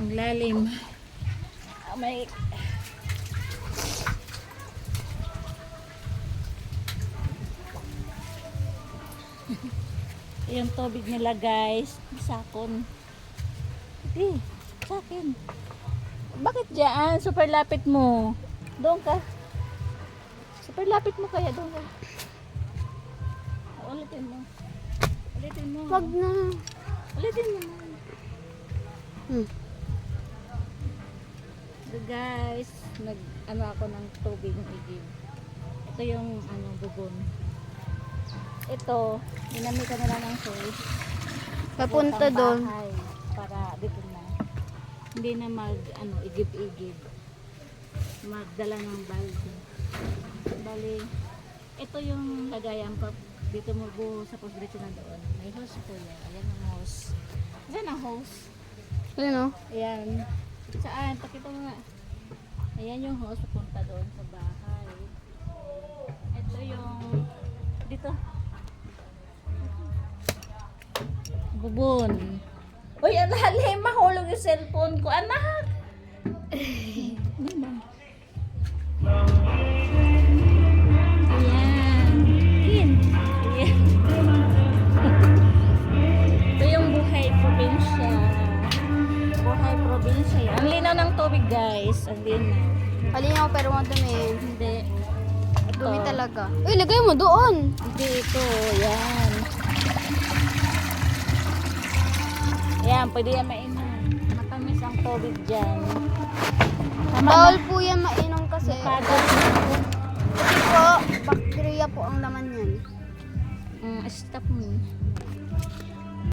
Ang lalim. May yung tubig nila guys, sakon. Hindi, sa akin. Bakit dyan? Super lapit mo. Doon ka. Super lapit mo kaya, doon ka. Ulitin mo. Ulitin mo. Wag na. Ulitin mo. So guys, nag-ano ako ng tubig ng igib. Ito yung bubon. Ito, ginamit ko na lang ng source. Papunta doon. Para dito na. Hindi na igib-igib. Magdala ng balde. Bali, ito yung lagayan pa. Dito mo buho sa diretso na doon. May hose po yan. Ayan ang hose. Ayan ang hose. Ayun o. Ayan. Saan? Pakita mo nga. Ayan yung hose papunta doon sa bahay. Ito yung dito. Bubon. Uy, alalim, mahulog yung cellphone ko, anak. Hindi man. Ayan. Ayan. Ito yung buhay probinsya. Buhay probinsya. Ang linaw ng tubig, guys. Ang linaw. Halinaw pero madumi. Hindi. Ito. Dumi talaga. Uy, lagay mo doon. Hindi ito. Yan. Yan, pwede yan mainom. Matamis ang tubig dyan. Bawal po yan mainom kasi. Padat. Kasi po, bakterya po ang laman yan. Stop mo.